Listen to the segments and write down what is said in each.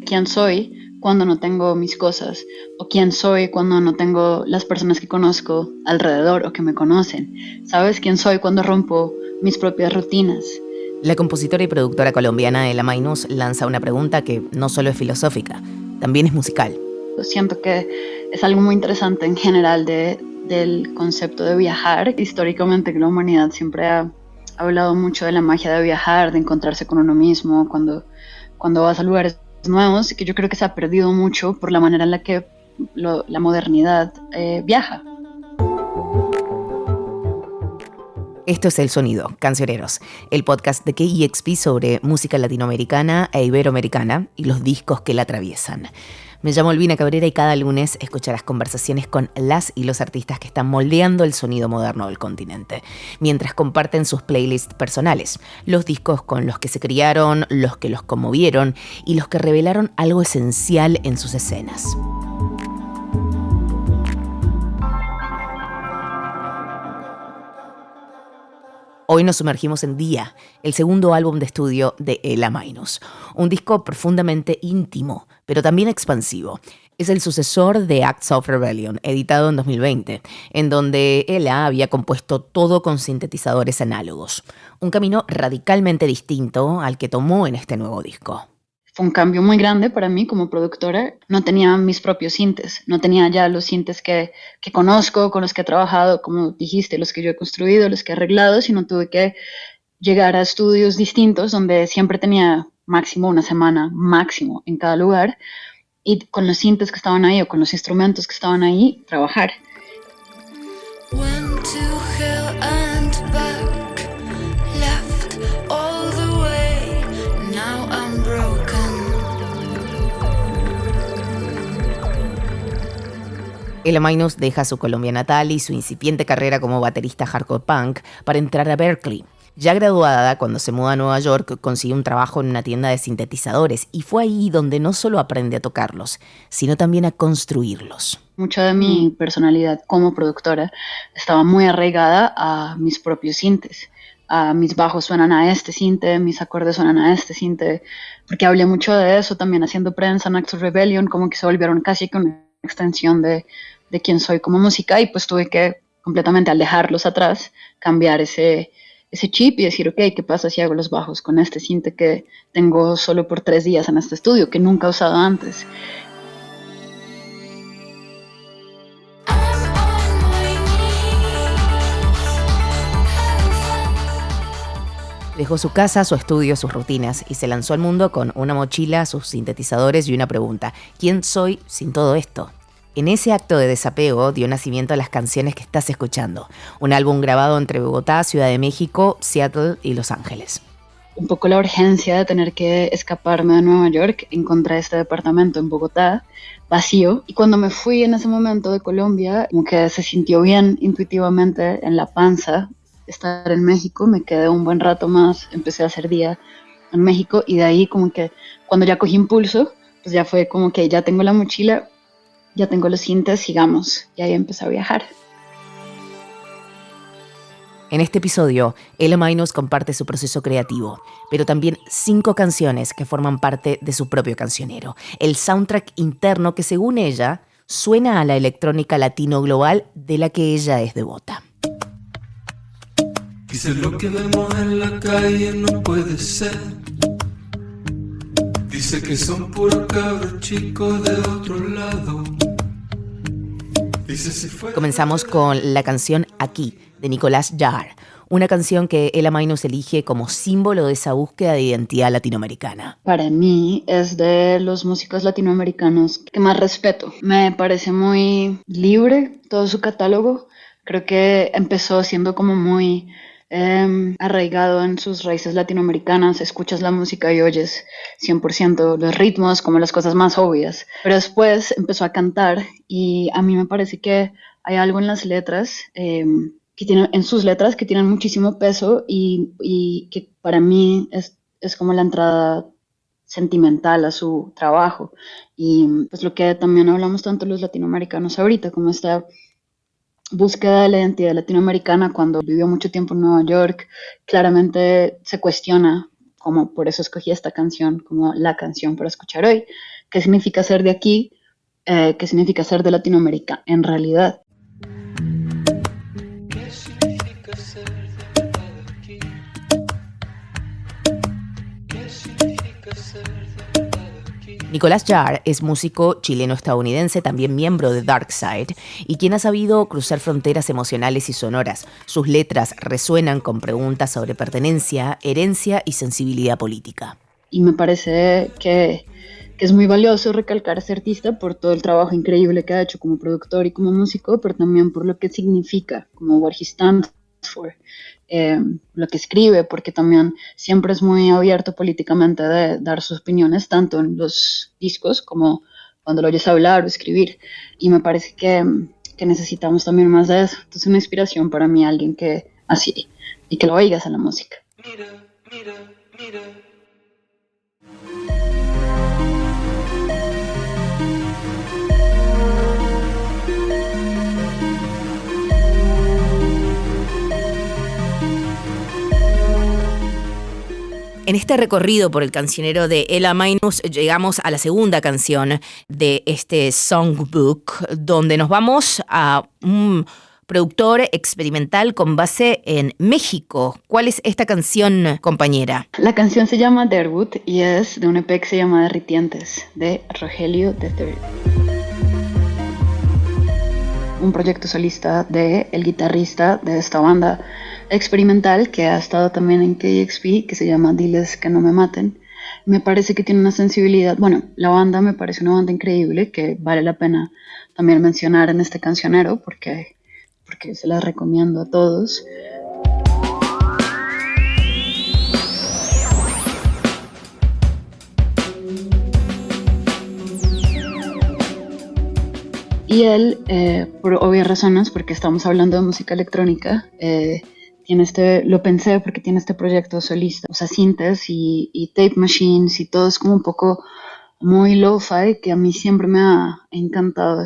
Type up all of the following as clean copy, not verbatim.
quién soy cuando no tengo mis cosas, o quién soy cuando no tengo las personas que conozco alrededor o que me conocen. ¿Sabes quién soy cuando rompo mis propias rutinas? La compositora y productora colombiana Ela Maynus lanza una pregunta que no solo es filosófica, también es musical. Siento que es algo muy interesante en general del concepto de viajar. Históricamente la humanidad siempre ha hablado mucho de la magia de viajar, de encontrarse con uno mismo cuando vas a lugares nuevos, que yo creo que se ha perdido mucho por la manera en la que la modernidad viaja. Esto es El Sonido, Cancioneros, el podcast de KEXP sobre música latinoamericana e iberoamericana y los discos que la atraviesan. Me llamo Elvina Cabrera y cada lunes escucharás conversaciones con las y los artistas que están moldeando el sonido moderno del continente, mientras comparten sus playlists personales, los discos con los que se criaron, los que los conmovieron y los que revelaron algo esencial en sus escenas. Hoy nos sumergimos en Día, el segundo álbum de estudio de Ela Maynus. Un disco profundamente íntimo, pero también expansivo. Es el sucesor de Acts of Rebellion, editado en 2020, en donde Ela había compuesto todo con sintetizadores análogos. Un camino radicalmente distinto al que tomó en este nuevo disco. Fue un cambio muy grande para mí como productora. No tenía mis propios sintes, no tenía ya los sintes que conozco, con los que he trabajado, como dijiste, los que yo he construido, los que he arreglado, sino tuve que llegar a estudios distintos donde siempre tenía máximo una semana, máximo en cada lugar, y con los sintes que estaban ahí o con los instrumentos que estaban ahí, trabajar. Ela Maynus deja su Colombia natal y su incipiente carrera como baterista hardcore punk para entrar a Berklee. Ya graduada, cuando se muda a Nueva York, consigue un trabajo en una tienda de sintetizadores y fue ahí donde no solo aprende a tocarlos, sino también a construirlos. Mucha de mi personalidad como productora estaba muy arraigada a mis propios sintes. Mis bajos suenan a este sinte, mis acordes suenan a este sinte, porque hablé mucho de eso también haciendo prensa en Acts of Rebellion, como que se volvieron casi que una extensión de quién soy como música, y pues tuve que completamente al dejarlos atrás, cambiar ese chip y decir, ok, ¿qué pasa si hago los bajos con este sinte que tengo solo por 3 días en este estudio, que nunca he usado antes? Dejó su casa, su estudio, sus rutinas y se lanzó al mundo con una mochila, sus sintetizadores y una pregunta: ¿quién soy sin todo esto? En ese acto de desapego dio nacimiento a las canciones que estás escuchando, un álbum grabado entre Bogotá, Ciudad de México, Seattle y Los Ángeles. Un poco la urgencia de tener que escaparme de Nueva York, encontré este departamento en Bogotá vacío, y cuando me fui en ese momento de Colombia, como que se sintió bien intuitivamente en la panza estar en México. Me quedé un buen rato más, empecé a hacer día en México, y de ahí como que cuando ya cogí impulso, pues ya fue como que ya tengo la mochila, ya tengo los sintes, sigamos. Y ahí empecé a viajar. En este episodio, Ela Maynus comparte su proceso creativo, pero también 5 canciones que forman parte de su propio cancionero. El soundtrack interno que, según ella, suena a la electrónica latino global de la que ella es devota. Dice lo que vemos en la calle no puede ser. Dice que son puros cabros chicos de otro lado. Comenzamos con la canción Aquí, de Nicolás Jaar, una canción que Ela Maynus elige como símbolo de esa búsqueda de identidad latinoamericana. Para mí es de los músicos latinoamericanos que más respeto. Me parece muy libre todo su catálogo. Creo que empezó siendo como muy arraigado en sus raíces latinoamericanas. Escuchas la música y oyes 100% los ritmos como las cosas más obvias. Pero después empezó a cantar, y a mí me parece que hay algo en las letras, en sus letras, que tienen muchísimo peso, y que para mí es como la entrada sentimental a su trabajo. Y pues lo que también hablamos tanto los latinoamericanos ahorita, como esta búsqueda de la identidad latinoamericana. Cuando vivió mucho tiempo en Nueva York, claramente se cuestiona como por eso escogí esta canción como la canción para escuchar hoy. ¿Qué significa ser de aquí? ¿Qué significa ser de Latinoamérica en realidad? ¿Qué significa ser de verdad aquí? ¿Qué significa ser de verdad aquí? Nicolás Jarre es músico chileno-estadounidense, también miembro de Darkside, y quien ha sabido cruzar fronteras emocionales y sonoras. Sus letras resuenan con preguntas sobre pertenencia, herencia y sensibilidad política. Y me parece que es muy valioso recalcar a este artista por todo el trabajo increíble que ha hecho como productor y como músico, pero también por lo que significa, como what he stands for, lo que escribe, porque también siempre es muy abierto políticamente de dar sus opiniones, tanto en los discos como cuando lo oyes hablar o escribir. Y me parece que necesitamos también más de eso. Entonces, una inspiración para mí, alguien que así, y que lo oigas en la música. Mira, mira, mira. En este recorrido por el cancionero de Ela Minus llegamos a la segunda canción de este songbook, donde nos vamos a un productor experimental con base en México. ¿Cuál es esta canción, compañera? La canción se llama Derwood y es de un EP que se llama Derritientes, de Rogelio III. Un proyecto solista de el guitarrista de esta banda experimental que ha estado también en KEXP, que se llama Diles que no me maten. Me parece que tiene una sensibilidad, bueno, la banda me parece una banda increíble que vale la pena también mencionar en este cancionero porque se la recomiendo a todos. Y él, por obvias razones, porque estamos hablando de música electrónica, tiene lo pensé porque tiene este proyecto solista, o sea, sintes y tape machines y todo es como un poco muy lo-fi, que a mí siempre me ha encantado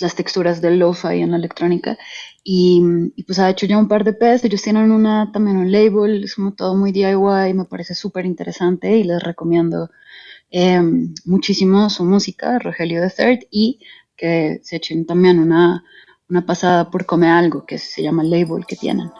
las texturas del lo-fi en la electrónica. Y pues ha hecho ya un par de EPs, ellos tienen también un label, es como todo muy DIY, me parece súper interesante y les recomiendo muchísimo su música, Rogelio III, y que se echen también una pasada por Come Algo, que se llama el label que tienen.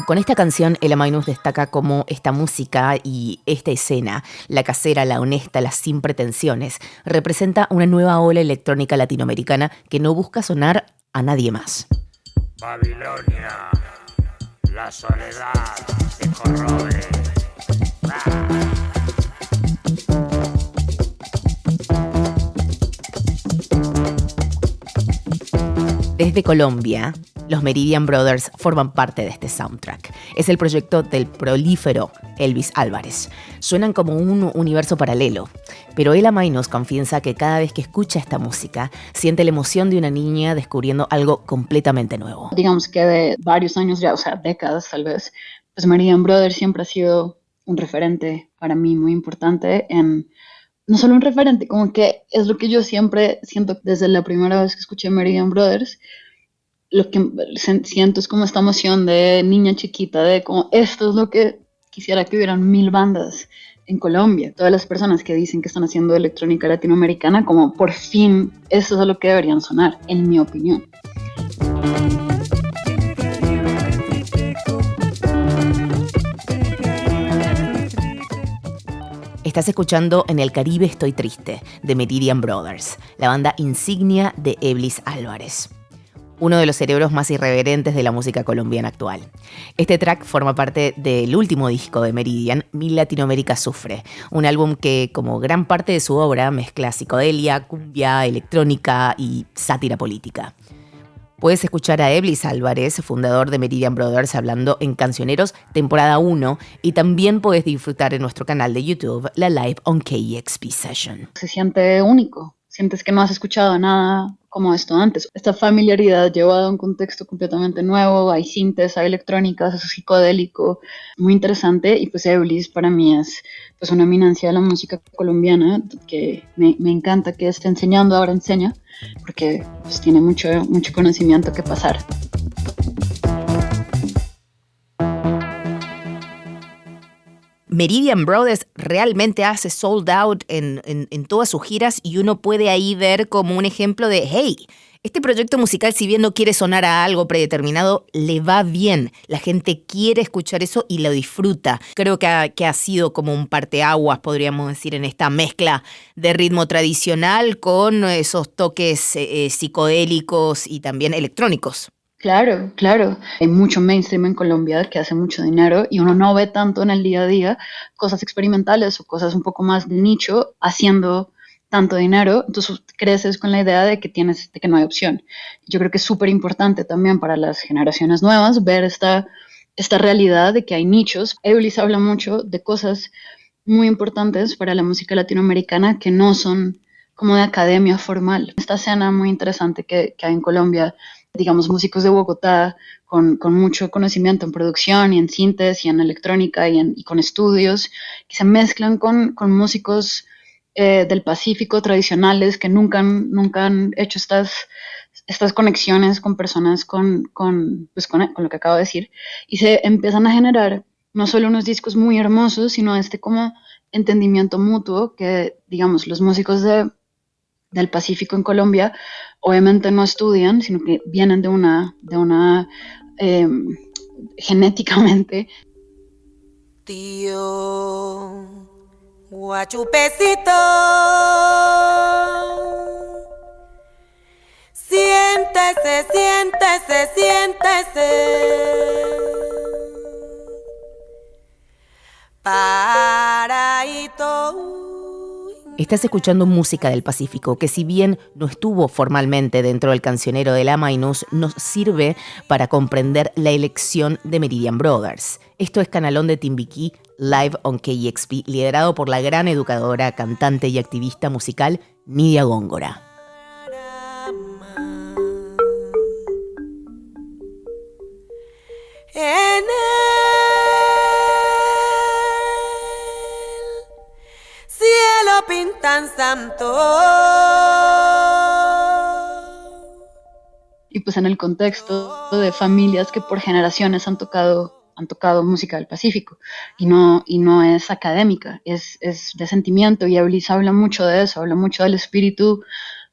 Con esta canción, Ela Minus destaca cómo esta música y esta escena, la casera, la honesta, la sin pretensiones, representa una nueva ola electrónica latinoamericana que no busca sonar a nadie más. Babilonia, la soledad te corroe. Desde Colombia, los Meridian Brothers forman parte de este soundtrack. Es el proyecto del prolífero Elvis Álvarez. Suenan como un universo paralelo, pero Ela Minus confiesa que cada vez que escucha esta música, siente la emoción de una niña descubriendo algo completamente nuevo. Digamos que de varios años ya, o sea, décadas tal vez, pues Meridian Brothers siempre ha sido un referente para mí muy importante no solo un referente, como que es lo que yo siempre siento desde la primera vez que escuché Meridian Brothers. Lo que siento es como esta emoción de niña chiquita, de como esto es lo que quisiera que hubieran 1000 bandas en Colombia. Todas las personas que dicen que están haciendo electrónica latinoamericana, como por fin, eso es a lo que deberían sonar, en mi opinión. Estás escuchando En el Caribe estoy triste, de Meridian Brothers, la banda insignia de Elvis Álvarez, uno de los cerebros más irreverentes de la música colombiana actual. Este track forma parte del último disco de Meridian, Mi Latinoamérica Sufre, un álbum que, como gran parte de su obra, mezcla psicodelia, cumbia, electrónica y sátira política. Puedes escuchar a Elvis Álvarez, fundador de Meridian Brothers, hablando en Cancioneros, temporada 1, y también puedes disfrutar en nuestro canal de YouTube la Live on KEXP Session. Se siente único, sientes que no has escuchado nada como esto antes. Esta familiaridad llevada a un contexto completamente nuevo, hay sintes, hay electrónicas, es psicodélico, muy interesante. Y pues Eblis para mí es pues una eminencia de la música colombiana que me encanta que esté enseñando, ahora enseña, porque pues tiene mucho conocimiento que pasar. Meridian Brothers realmente hace sold out en todas sus giras y uno puede ahí ver como un ejemplo de, hey, este proyecto musical, si bien no quiere sonar a algo predeterminado, le va bien. La gente quiere escuchar eso y lo disfruta. Creo que ha sido como un parteaguas, podríamos decir, en esta mezcla de ritmo tradicional con esos toques psicodélicos y también electrónicos. Claro, claro. Hay mucho mainstream en Colombia que hace mucho dinero y uno no ve tanto en el día a día cosas experimentales o cosas un poco más de nicho haciendo tanto dinero. Entonces creces con la idea de que no hay opción. Yo creo que es súper importante también para las generaciones nuevas ver esta realidad de que hay nichos. Eblis habla mucho de cosas muy importantes para la música latinoamericana que no son como de academia formal. Esta escena muy interesante que hay en Colombia, digamos, músicos de Bogotá con mucho conocimiento en producción y en síntesis y en electrónica y con estudios, que se mezclan con músicos del Pacífico tradicionales que nunca han hecho estas conexiones con personas con lo que acabo de decir, y se empiezan a generar no solo unos discos muy hermosos, sino como entendimiento mutuo que, digamos, los músicos del Pacífico en Colombia obviamente no estudian, sino que vienen de una genéticamente. Tío Guachupecito, siéntese, siéntese, siéntese. Paraíto. Estás escuchando música del Pacífico, que si bien no estuvo formalmente dentro del cancionero de la Mainus, nos sirve para comprender la elección de Meridian Brothers. Esto es Canalón de Timbiquí, live on KEXP, liderado por la gran educadora, cantante y activista musical Nidia Góngora. En pintan santo. Y pues en el contexto de familias que por generaciones han tocado música del Pacífico y no es académica, es de sentimiento, y Eblis habla mucho de eso, habla mucho del espíritu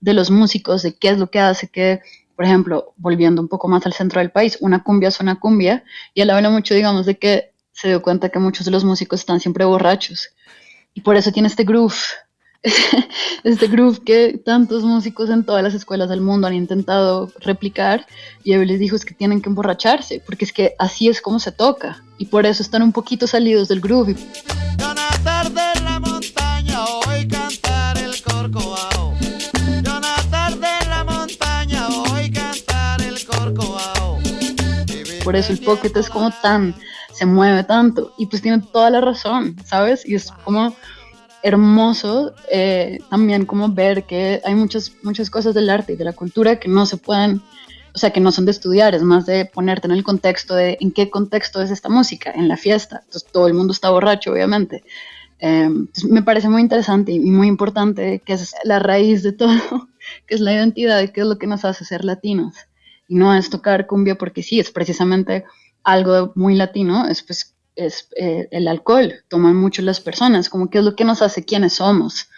de los músicos, de qué es lo que hace que, por ejemplo, volviendo un poco más al centro del país, una cumbia suena cumbia, y él habla mucho, digamos, de que se dio cuenta que muchos de los músicos están siempre borrachos. Y por eso tiene este groove que tantos músicos en todas las escuelas del mundo han intentado replicar, y él les dijo es que tienen que emborracharse, porque es que así es como se toca, y por eso están un poquito salidos del groove. Jonathan de la montaña, hoy cantar el corcovado. Jonathan de la montaña, hoy cantar el corcovado. Por eso el pocket es como se mueve tanto, y pues tiene toda la razón, ¿sabes? Y es como hermoso también como ver que hay muchas cosas del arte y de la cultura que no se pueden, o sea, que no son de estudiar, es más de ponerte en el contexto de en qué contexto es esta música, en la fiesta. Entonces todo el mundo está borracho, obviamente. Entonces me parece muy interesante y muy importante, que es la raíz de todo, que es la identidad y que es lo que nos hace ser latinos. Y no es tocar cumbia porque sí, es precisamente algo muy latino, es el alcohol, toman mucho las personas, como que es lo que nos hace quienes somos.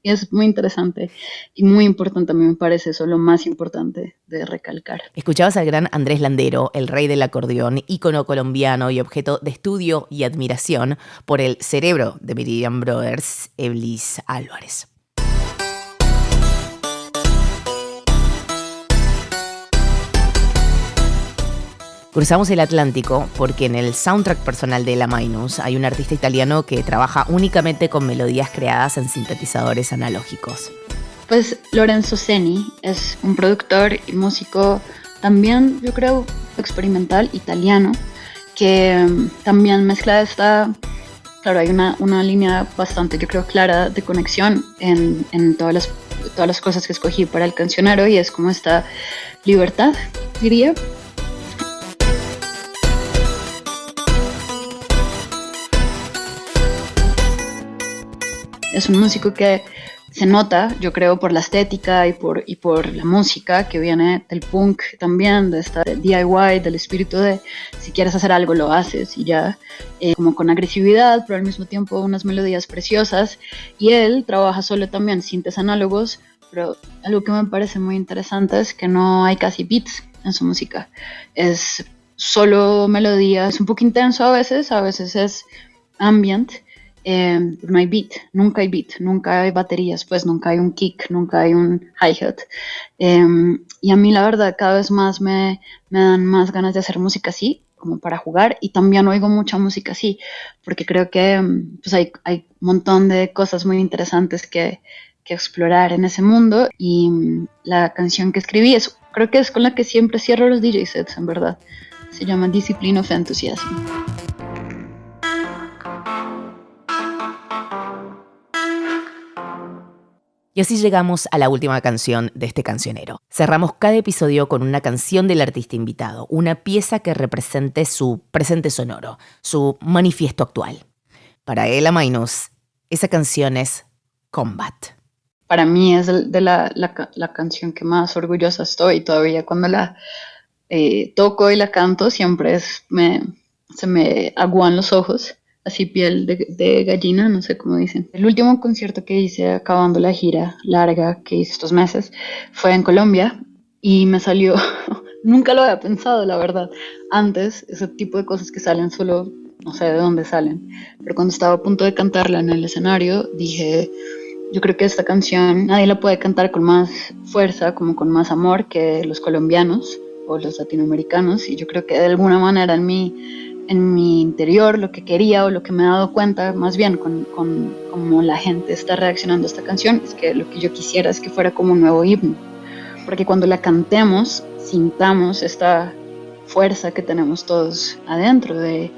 Y es muy interesante y muy importante, a mí me parece eso lo más importante de recalcar. Escuchabas al gran Andrés Landero, el rey del acordeón, ícono colombiano y objeto de estudio y admiración por el cerebro de Meridian Brothers, Eblis Álvarez. Cruzamos el Atlántico porque en el soundtrack personal de La Mainus hay un artista italiano que trabaja únicamente con melodías creadas en sintetizadores analógicos. Pues Lorenzo Seni es un productor y músico también, yo creo, experimental italiano, que también mezcla claro, hay una línea bastante, yo creo, clara de conexión en todas las todas las cosas que escogí para el cancionero, y es como esta libertad, diría. Es un músico que se nota, yo creo, por la estética y por la música que viene del punk también, de esta DIY, del espíritu de si quieres hacer algo lo haces y ya, como con agresividad, pero al mismo tiempo unas melodías preciosas. Y él trabaja solo también sintes análogos, pero algo que me parece muy interesante es que no hay casi beats en su música. Es solo melodías, un poco intenso a veces es ambient. No hay beat, nunca hay baterías, pues nunca hay un kick, nunca hay un hi-hat. Y a mí la verdad cada vez más me dan más ganas de hacer música así, como para jugar, y también oigo mucha música así, porque creo que pues hay un montón de cosas muy interesantes que explorar en ese mundo, y la canción que escribí creo que es con la que siempre cierro los DJ sets, en verdad. Se llama Discipline of Enthusiasm. Y así llegamos a la última canción de este cancionero. Cerramos cada episodio con una canción del artista invitado, una pieza que represente su presente sonoro, su manifiesto actual. Para Ela Maynuz, esa canción es Combat. Para mí es de la canción que más orgullosa estoy. Todavía cuando la toco y la canto siempre se me aguan los ojos. Así piel de gallina, no sé cómo dicen. El último concierto que hice acabando la gira larga que hice estos meses fue en Colombia y me salió, nunca lo había pensado la verdad, antes, ese tipo de cosas que salen solo, no sé de dónde salen, pero cuando estaba a punto de cantarla en el escenario dije, yo creo que esta canción nadie la puede cantar con más fuerza, como con más amor que los colombianos o los latinoamericanos, y yo creo que de alguna manera en mi interior lo que quería o lo que me he dado cuenta más bien con cómo la gente está reaccionando a esta canción es que lo que yo quisiera es que fuera como un nuevo himno, porque cuando la cantemos sintamos esta fuerza que tenemos todos adentro, de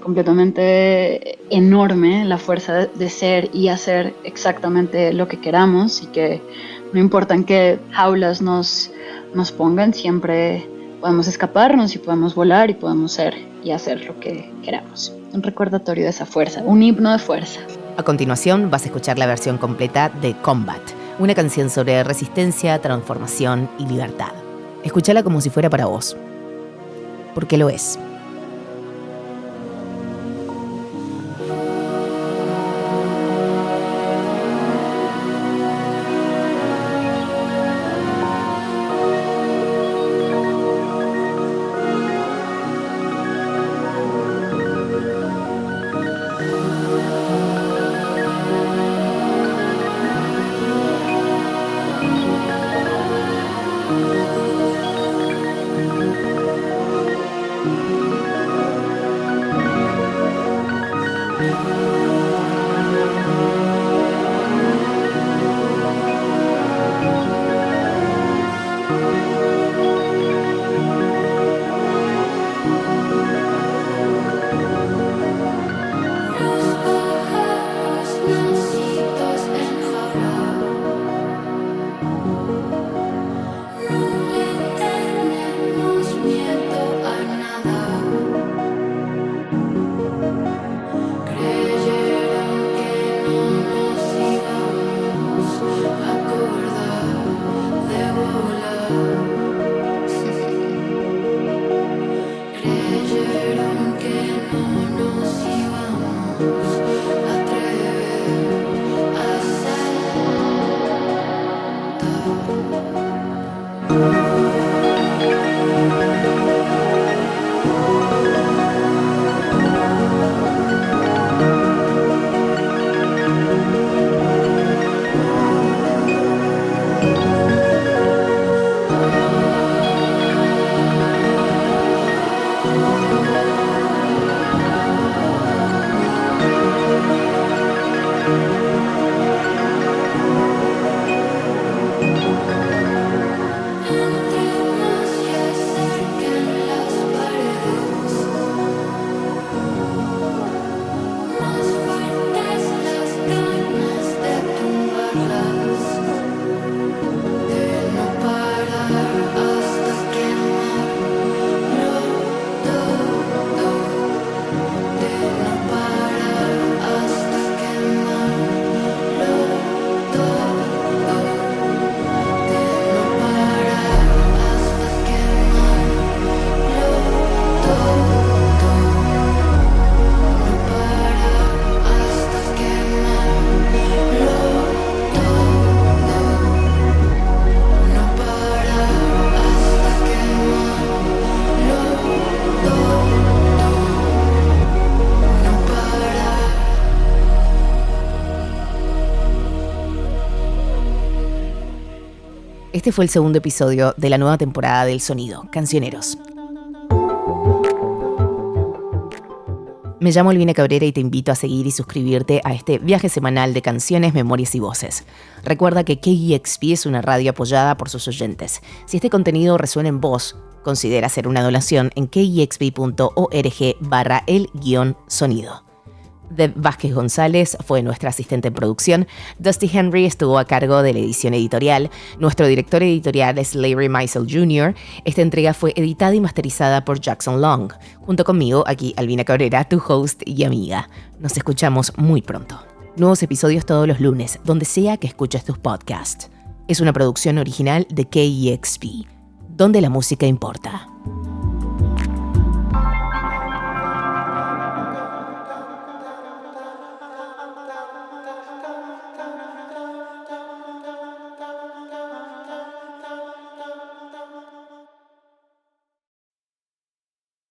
completamente enorme, la fuerza de ser y hacer exactamente lo que queramos, y que no importa en qué jaulas nos pongan, siempre podemos escaparnos y podemos volar y podemos ser y hacer lo que queramos. Un recordatorio de esa fuerza, un himno de fuerza. A continuación vas a escuchar la versión completa de Combat, una canción sobre resistencia, transformación y libertad. Escúchala como si fuera para vos, porque lo es. Este fue el segundo episodio de la nueva temporada del Sonido, Cancioneros. Me llamo Elvina Cabrera y te invito a seguir y suscribirte a este viaje semanal de canciones, memorias y voces. Recuerda que KEXP es una radio apoyada por sus oyentes. Si este contenido resuena en vos, considera hacer una donación en kexp.org/el-sonido. Deb Vázquez González fue nuestra asistente en producción. Dusty Henry estuvo a cargo de la edición editorial. Nuestro director editorial es Larry Meisel Jr. Esta entrega fue editada y masterizada por Jackson Long. Junto conmigo, aquí Elvina Cabrera, tu host y amiga. Nos escuchamos muy pronto. Nuevos episodios todos los lunes, donde sea que escuches tus podcasts. Es una producción original de KEXP, donde la música importa.